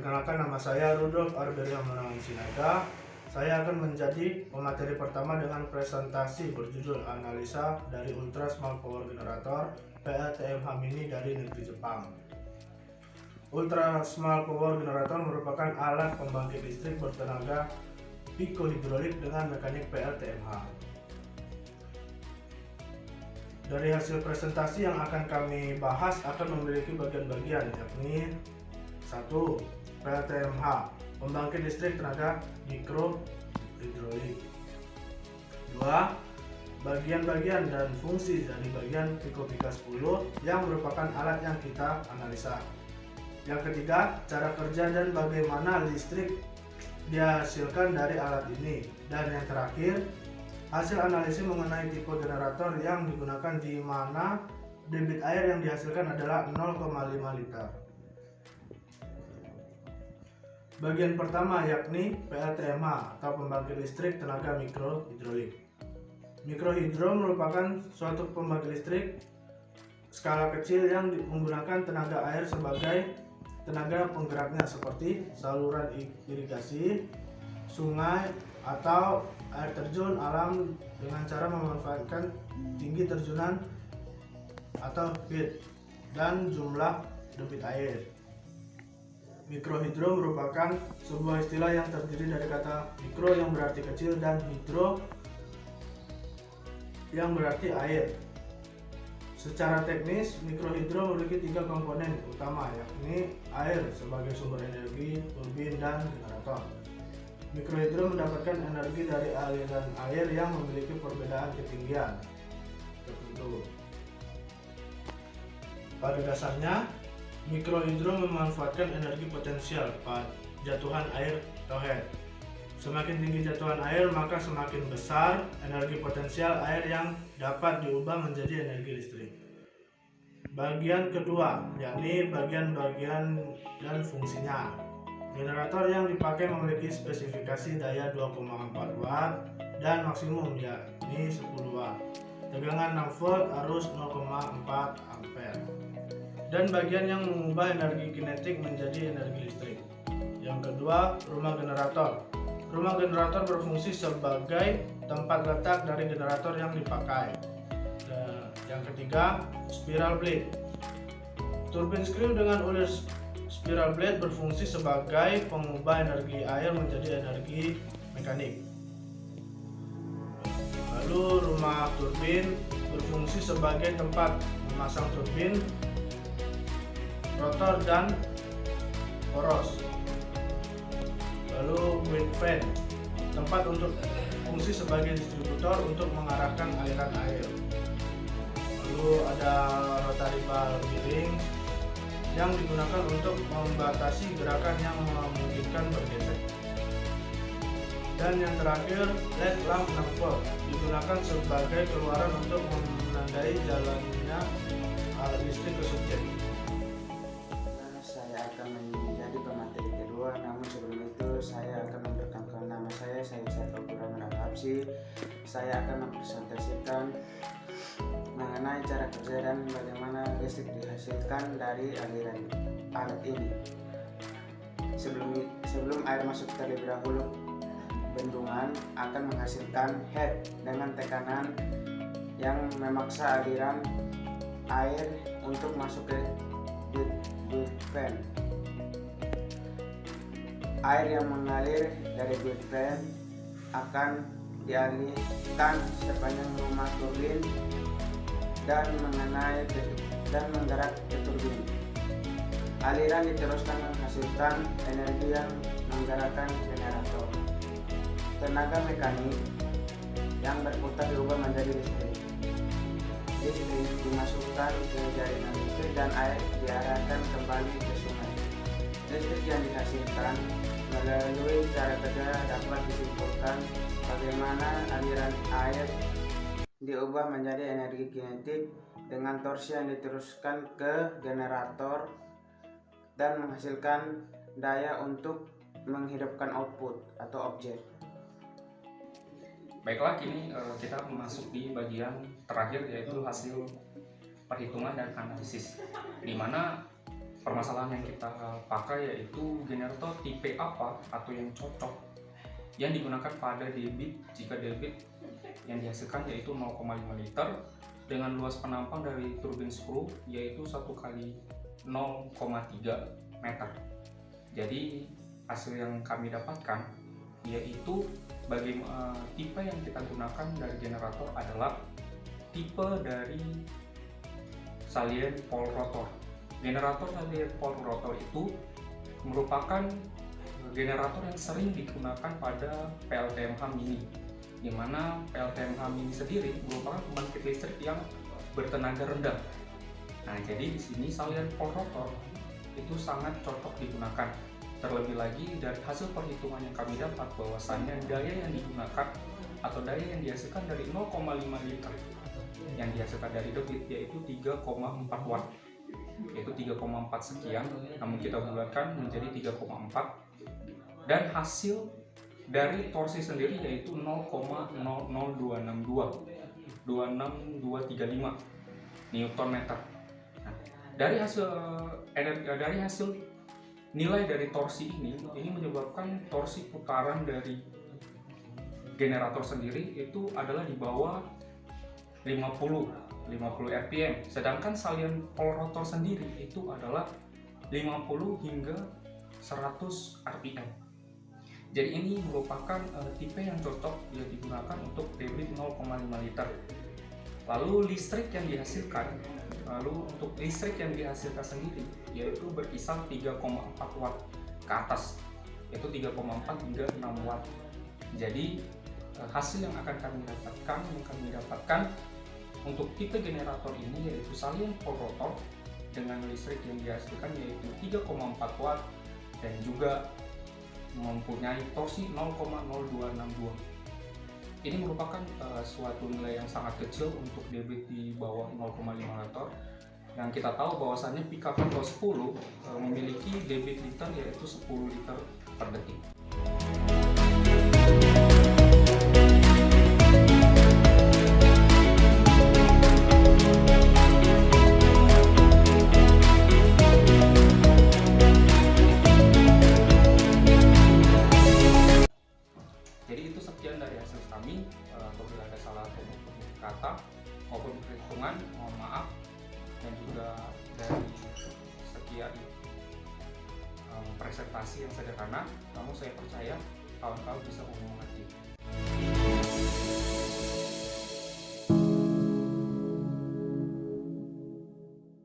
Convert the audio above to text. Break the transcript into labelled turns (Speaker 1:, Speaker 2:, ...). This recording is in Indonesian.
Speaker 1: Perkenalkan, nama saya Rudolf Arberia Menangan Sinaga. Saya akan menjadi pemateri pertama dengan presentasi berjudul Analisa dari Ultra Small Power Generator PLTMH Mini dari negeri Jepang. Ultra Small Power Generator merupakan alat pembangkit listrik bertenaga pikohidrolik dengan mekanik PLTMH. Dari hasil presentasi yang akan kami bahas akan memiliki bagian-bagian, yakni 1. PLTMH, pembangkit listrik tenaga mikrohidrolik. 2. Bagian-bagian dan fungsi dari bagian Pika 10 yang merupakan alat yang kita analisa. Yang ketiga, cara kerja dan bagaimana listrik dihasilkan dari alat ini. Dan yang terakhir, hasil analisis mengenai tipe generator yang digunakan, di mana debit air yang dihasilkan adalah 0,5 liter. Bagian pertama yakni PLTMH atau pembangkit listrik tenaga mikrohidrolik. Mikrohidro merupakan suatu pembangkit listrik skala kecil yang menggunakan tenaga air sebagai tenaga penggeraknya, seperti saluran irigasi, sungai, atau air terjun alam dengan cara memanfaatkan tinggi terjunan atau feed dan jumlah debit air. Mikrohidro merupakan sebuah istilah yang terdiri dari kata mikro yang berarti kecil dan hidro yang berarti air. Secara teknis, mikrohidro memiliki 3 komponen utama, yakni air sebagai sumber energi, turbin, dan generator. Mikrohidro mendapatkan energi dari aliran air yang memiliki perbedaan ketinggian tertentu. Pada dasarnya, mikrohidro memanfaatkan energi potensial pada jatuhan air atau head. Semakin tinggi jatuhan air, maka semakin besar energi potensial air yang dapat diubah menjadi energi listrik. Bagian kedua, yakni bagian-bagian dan fungsinya. Generator yang dipakai memiliki spesifikasi daya 2,4 watt dan maksimum yakni 10 watt. Tegangan 6 volt, arus 0,4 ampere. Dan bagian yang mengubah energi kinetik menjadi energi listrik. Yang kedua, rumah generator. Rumah generator berfungsi sebagai tempat letak dari generator yang dipakai. Dan yang ketiga, spiral blade. Turbin screw dengan ulir spiral blade berfungsi sebagai pengubah energi air menjadi energi mekanik. Lalu rumah turbin berfungsi sebagai tempat memasang turbin, rotor, dan poros. Lalu wind fan, tempat untuk fungsi sebagai distributor untuk mengarahkan aliran air. Lalu ada rotary bar miring yang digunakan untuk membatasi gerakan yang memungkinkan bergeser. Dan yang terakhir, LED lamp 6 volt digunakan sebagai keluaran untuk menandai jalannya alat listrik ke subjek.
Speaker 2: Saya akan menjadi pemateri kedua, namun sebelum itu saya akan memperkenalkan nama saya Saiful Rahman Al-Habsyi. Saya akan mempresentasikan mengenai cara kerja dan bagaimana listrik dihasilkan dari aliran alat ini. Sebelum air masuk terlebih dahulu, bendungan akan menghasilkan head dengan tekanan yang memaksa aliran air untuk masuk ke duct fan. Air yang mengalir dari duct fan akan dialihkan sepanjang rumah turbin dan menggerak ke turbin. Aliran diteruskan menghasilkan energi yang menggerakkan generator. Tenaga mekanik yang berputar diubah menjadi listrik. Listrik dimasukkan ke jaringan listrik dan air diarahkan kembali ke sungai. Listrik yang dihasilkan melalui cara kerja dapat disimpulkan bagaimana aliran air diubah menjadi energi kinetik dengan torsi yang diteruskan ke generator dan menghasilkan daya untuk menghidupkan output atau objek.
Speaker 3: Baiklah, kini kita masuk di bagian terakhir, yaitu hasil perhitungan dan analisis, di mana permasalahan yang kita pakai yaitu generator tipe apa atau yang cocok yang digunakan pada debit. Jika debit yang dihasilkan yaitu 0,5 liter dengan luas penampang dari turbin screw yaitu 1 kali 0,3 meter. Jadi hasil yang kami dapatkan yaitu tipe yang kita gunakan dari generator adalah tipe dari salient pole rotor. Generator salient pole rotor itu merupakan generator yang sering digunakan pada PLTMH mini, di mana PLTMH mini sendiri merupakan pembangkit listrik yang bertenaga rendah. Nah, jadi di sini salient pole rotor itu sangat cocok digunakan. Terlebih lagi dari hasil perhitungan yang kami dapat bahwasannya daya yang digunakan atau daya yang dihasilkan dari 0,5 liter yang dihasilkan dari debit yaitu 3,4 watt, yaitu 3,4 sekian, namun kita bulatkan menjadi 3,4, dan hasil dari torsi sendiri yaitu 0,00235 Newton meter. Nah, dari hasil nilai dari torsi ini menyebabkan torsi putaran dari generator sendiri itu adalah di bawah 50 rpm, sedangkan salient pole rotor sendiri itu adalah 50 hingga 100 rpm. Jadi ini merupakan tipe yang cocok yang digunakan untuk debit 0,5 liter. Lalu untuk listrik yang dihasilkan sendiri yaitu berkisar 3,4 watt ke atas, yaitu 3,4 hingga 6 watt. Jadi hasil yang akan kami dapatkan untuk tipe generator ini yaitu salient pole rotor dengan listrik yang dihasilkan yaitu 3,4 watt dan juga mempunyai torsi 0,0262. Ini merupakan suatu nilai yang sangat kecil untuk debit di bawah 0,5 liter. Yang kita tahu bahwasannya pickup Pro 10 memiliki debit liter yaitu 10 liter per detik. Sekian dari hasil kami. Apabila ada salah kata maupun perhitungan, mohon maaf. Dan juga dari sekian presentasi yang sederhana, namun saya percaya kawan-kawan bisa mengerti.